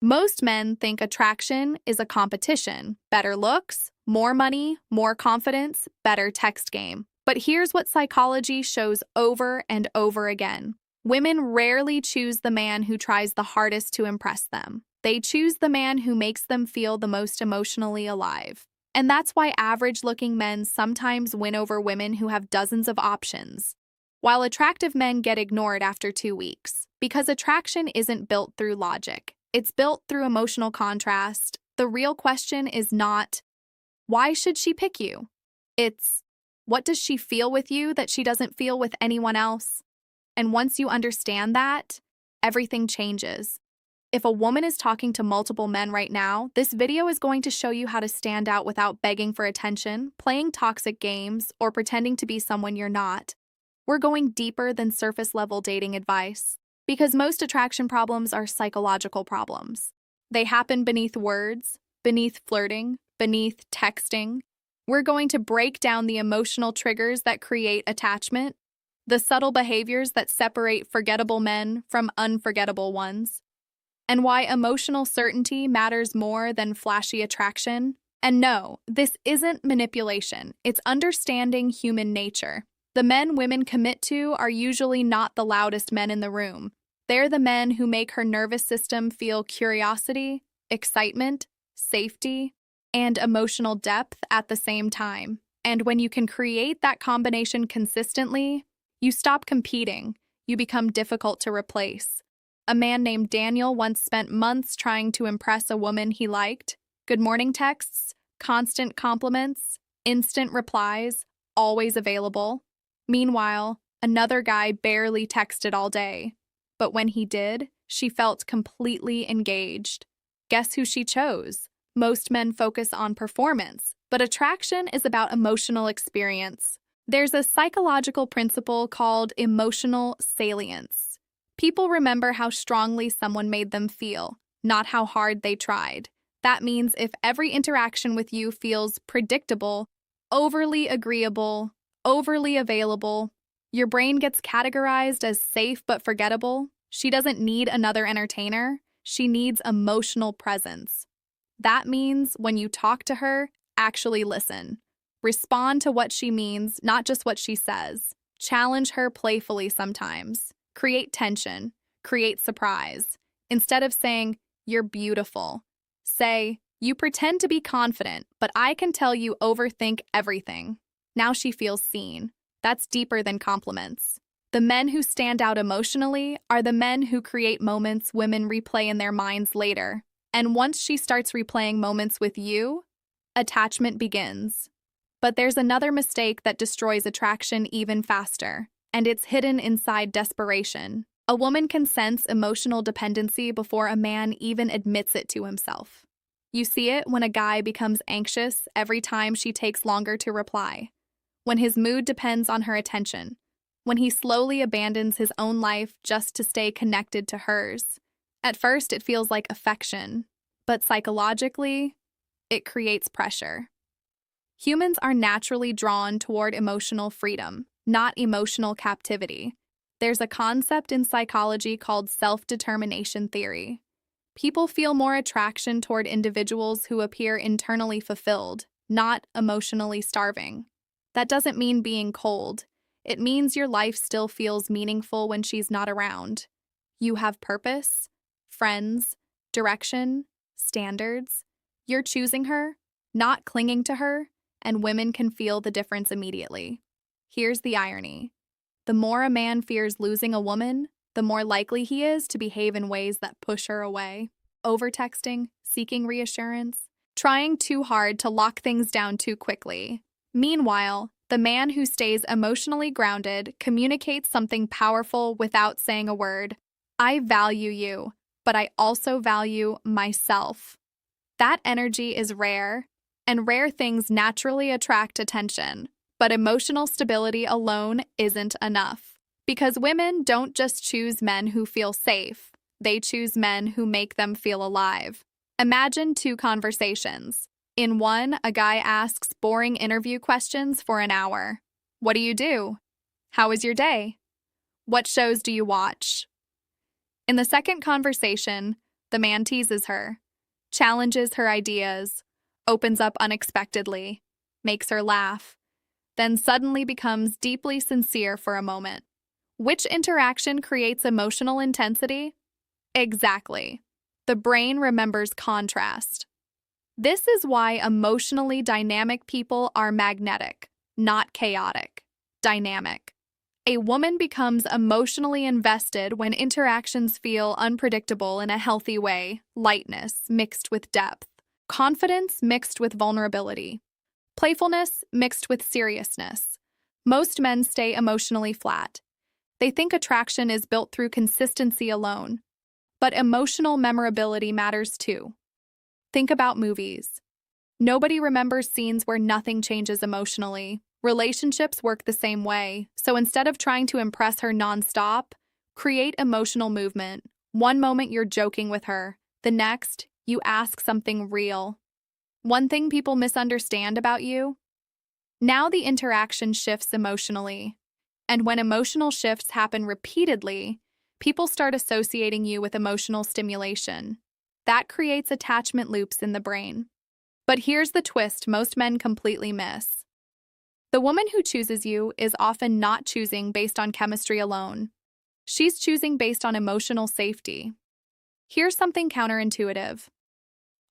Most men think attraction is a competition: better looks, more money, more confidence, better text game. But here's what psychology shows over and over again. Women rarely choose the man who tries the hardest to impress them. They choose the man who makes them feel the most emotionally alive. And that's why average-looking men sometimes win over women who have dozens of options, while attractive men get ignored after 2 weeks. Because attraction isn't built through logic. It's built through emotional contrast. The real question is not, why should she pick you? It's, what does she feel with you that she doesn't feel with anyone else? And once you understand that, everything changes. If a woman is talking to multiple men right now, this video is going to show you how to stand out without begging for attention, playing toxic games, or pretending to be someone you're not. We're going deeper than surface-level dating advice, because most attraction problems are psychological problems. They happen beneath words, beneath flirting, beneath texting. We're going to break down the emotional triggers that create attachment, the subtle behaviors that separate forgettable men from unforgettable ones, and why emotional certainty matters more than flashy attraction. And no, this isn't manipulation. It's understanding human nature. The men women commit to are usually not the loudest men in the room. They're the men who make her nervous system feel curiosity, excitement, safety, and emotional depth at the same time. And when you can create that combination consistently, you stop competing. You become difficult to replace. A man named Daniel once spent months trying to impress a woman he liked. Good morning texts, constant compliments, instant replies, always available. Meanwhile, another guy barely texted all day. But when he did, she felt completely engaged. Guess who she chose? Most men focus on performance, but attraction is about emotional experience. There's a psychological principle called emotional salience. People remember how strongly someone made them feel, not how hard they tried. That means if every interaction with you feels predictable, overly agreeable, overly available, your brain gets categorized as safe but forgettable. She doesn't need another entertainer. She needs emotional presence. That means when you talk to her, actually listen. Respond to what she means, not just what she says. Challenge her playfully sometimes. Create tension. Create surprise. Instead of saying, "You're beautiful," say, "You pretend to be confident, but I can tell you overthink everything." Now she feels seen. That's deeper than compliments. The men who stand out emotionally are the men who create moments women replay in their minds later. And once she starts replaying moments with you, attachment begins. But there's another mistake that destroys attraction even faster, and it's hidden inside desperation. A woman can sense emotional dependency before a man even admits it to himself. You see it when a guy becomes anxious every time she takes longer to reply, when his mood depends on her attention, when he slowly abandons his own life just to stay connected to hers. At first, it feels like affection, but psychologically, it creates pressure. Humans are naturally drawn toward emotional freedom, not emotional captivity. There's a concept in psychology called self-determination theory. People feel more attraction toward individuals who appear internally fulfilled, not emotionally starving. That doesn't mean being cold. It means your life still feels meaningful when she's not around. You have purpose, friends, direction, standards. You're choosing her, not clinging to her, and women can feel the difference immediately. Here's the irony. The more a man fears losing a woman, the more likely he is to behave in ways that push her away. Overtexting, seeking reassurance, trying too hard to lock things down too quickly. Meanwhile, the man who stays emotionally grounded communicates something powerful without saying a word. I value you, but I also value myself. That energy is rare, and rare things naturally attract attention. But emotional stability alone isn't enough. Because women don't just choose men who feel safe, they choose men who make them feel alive. Imagine 2 conversations. In one, a guy asks boring interview questions for an hour. What do you do? How was your day? What shows do you watch? In the second conversation, The man teases her, challenges her ideas, opens up unexpectedly, makes her laugh, then suddenly becomes deeply sincere for a moment. Which interaction creates emotional intensity? Exactly. The brain remembers contrast. This is why emotionally dynamic people are magnetic, not chaotic. Dynamic. A woman becomes emotionally invested when interactions feel unpredictable in a healthy way, lightness mixed with depth, confidence mixed with vulnerability, playfulness mixed with seriousness. Most men stay emotionally flat. They think attraction is built through consistency alone. But emotional memorability matters too. Think about movies. Nobody remembers scenes where nothing changes emotionally. Relationships work the same way, so instead of trying to impress her nonstop, create emotional movement. One moment you're joking with her, the next, you ask something real. One thing people misunderstand about you? Now the interaction shifts emotionally. And when emotional shifts happen repeatedly, people start associating you with emotional stimulation. That creates attachment loops in the brain. But here's the twist most men completely miss. The woman who chooses you is often not choosing based on chemistry alone. She's choosing based on emotional safety. Here's something counterintuitive.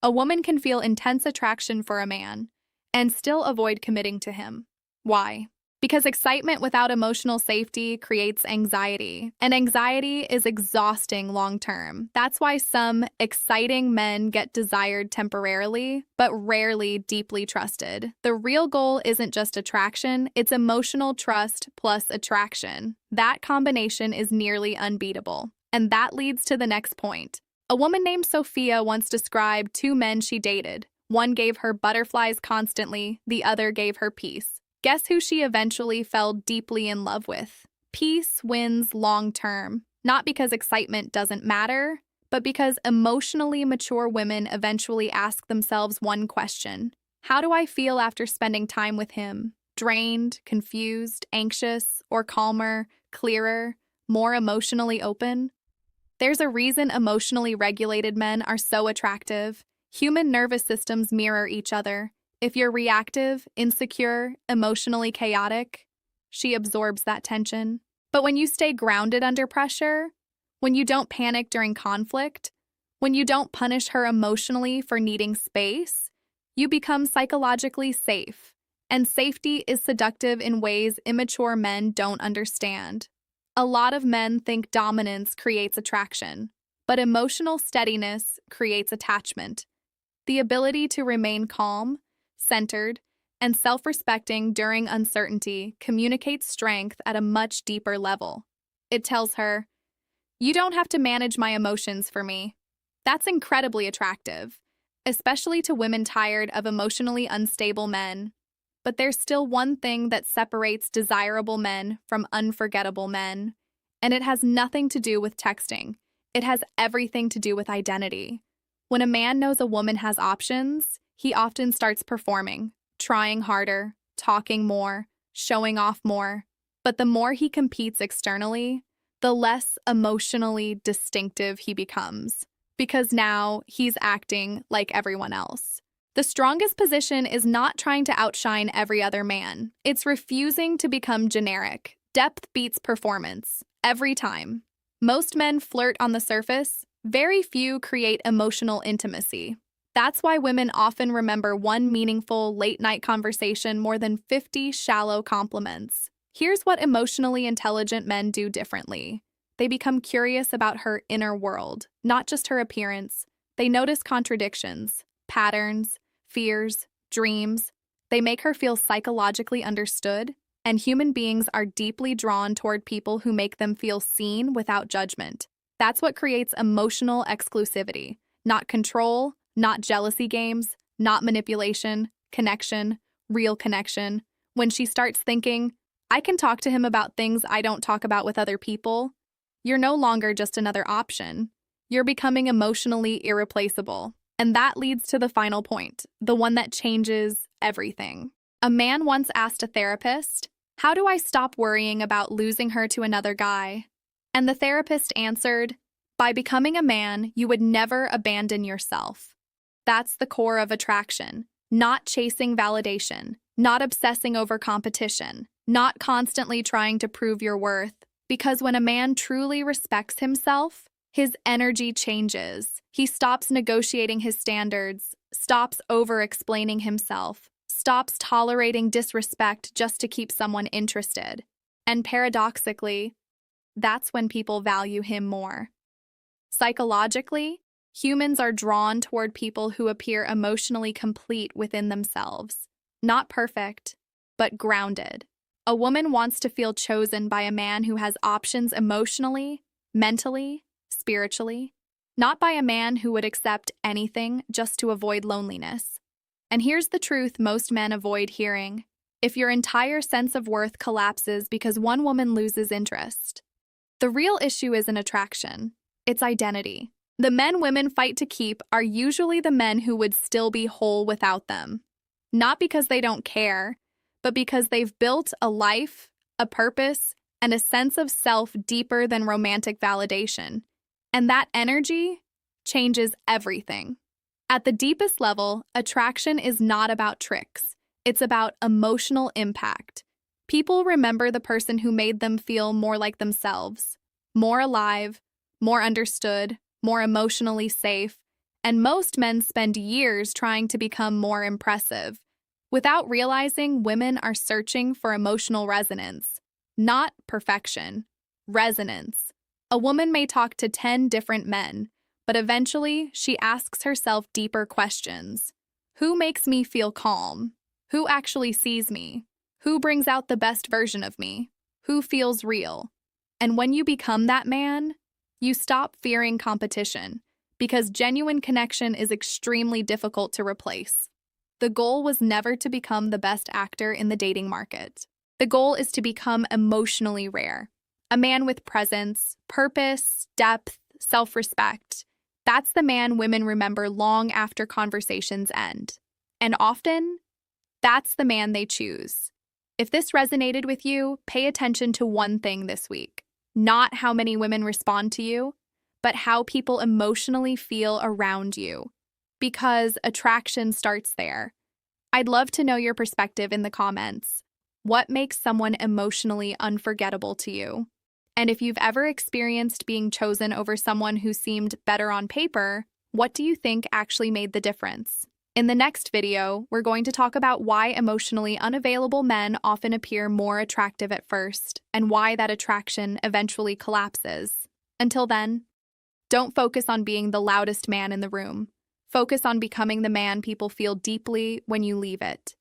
A woman can feel intense attraction for a man and still avoid committing to him. Why? Because excitement without emotional safety creates anxiety, and anxiety is exhausting long-term. That's why some exciting men get desired temporarily, but rarely deeply trusted. The real goal isn't just attraction, it's emotional trust plus attraction. That combination is nearly unbeatable. And that leads to the next point. A woman named Sophia once described two men she dated. One gave her butterflies constantly, the other gave her peace. Guess who she eventually fell deeply in love with? Peace wins long term, not because excitement doesn't matter, but because emotionally mature women eventually ask themselves one question: how do I feel after spending time with him? Drained, confused, anxious, or calmer, clearer, more emotionally open? There's a reason emotionally regulated men are so attractive. Human nervous systems mirror each other. If you're reactive, insecure, emotionally chaotic, she absorbs that tension. But when you stay grounded under pressure, when you don't panic during conflict, when you don't punish her emotionally for needing space, you become psychologically safe. And safety is seductive in ways immature men don't understand. A lot of men think dominance creates attraction, but emotional steadiness creates attachment. The ability to remain calm, centered, and self-respecting during uncertainty communicates strength at a much deeper level. It tells her, "You don't have to manage my emotions for me." That's incredibly attractive, especially to women tired of emotionally unstable men. But there's still one thing that separates desirable men from unforgettable men, and it has nothing to do with texting. It has everything to do with identity. When a man knows a woman has options, he often starts performing, trying harder, talking more, showing off more. But the more he competes externally, the less emotionally distinctive he becomes, because now he's acting like everyone else. The strongest position is not trying to outshine every other man. It's refusing to become generic. Depth beats performance, every time. Most men flirt on the surface. Very few create emotional intimacy. That's why women often remember one meaningful late-night conversation more than 50 shallow compliments. Here's what emotionally intelligent men do differently. They become curious about her inner world, not just her appearance. They notice contradictions, patterns, fears, dreams. They make her feel psychologically understood, and human beings are deeply drawn toward people who make them feel seen without judgment. That's what creates emotional exclusivity, not control, not jealousy games, not manipulation, connection, real connection. When she starts thinking, I can talk to him about things I don't talk about with other people, you're no longer just another option. You're becoming emotionally irreplaceable. And that leads to the final point, the one that changes everything. A man once asked a therapist, "How do I stop worrying about losing her to another guy?" And the therapist answered, By becoming a man, you would never abandon yourself. That's the core of attraction. Not chasing validation, not obsessing over competition, not constantly trying to prove your worth. Because when a man truly respects himself, his energy changes. He stops negotiating his standards, stops over-explaining himself, stops tolerating disrespect just to keep someone interested. And paradoxically, that's when people value him more. Psychologically, humans are drawn toward people who appear emotionally complete within themselves. Not perfect, but grounded. A woman wants to feel chosen by a man who has options emotionally, mentally, spiritually, not by a man who would accept anything just to avoid loneliness. And here's the truth most men avoid hearing. If your entire sense of worth collapses because one woman loses interest, the real issue isn't attraction, it's identity. The men women fight to keep are usually the men who would still be whole without them. Not because they don't care, but because they've built a life, a purpose, and a sense of self deeper than romantic validation. And that energy changes everything. At the deepest level, attraction is not about tricks. It's about emotional impact. People remember the person who made them feel more like themselves, more alive, more understood, more emotionally safe, and most men spend years trying to become more impressive. Without realizing, women are searching for emotional resonance, not perfection, resonance. A woman may talk to 10 different men, but eventually she asks herself deeper questions. Who makes me feel calm? Who actually sees me? Who brings out the best version of me? Who feels real? And when you become that man, you stop fearing competition, because genuine connection is extremely difficult to replace. The goal was never to become the best actor in the dating market. The goal is to become emotionally rare. A man with presence, purpose, depth, self-respect. That's the man women remember long after conversations end. And often, that's the man they choose. If this resonated with you, pay attention to one thing this week. Not how many women respond to you, but how people emotionally feel around you. Because attraction starts there. I'd love to know your perspective in the comments. What makes someone emotionally unforgettable to you? And if you've ever experienced being chosen over someone who seemed better on paper, what do you think actually made the difference? In the next video, we're going to talk about why emotionally unavailable men often appear more attractive at first, and why that attraction eventually collapses. Until then, don't focus on being the loudest man in the room. Focus on becoming the man people feel deeply when you leave it.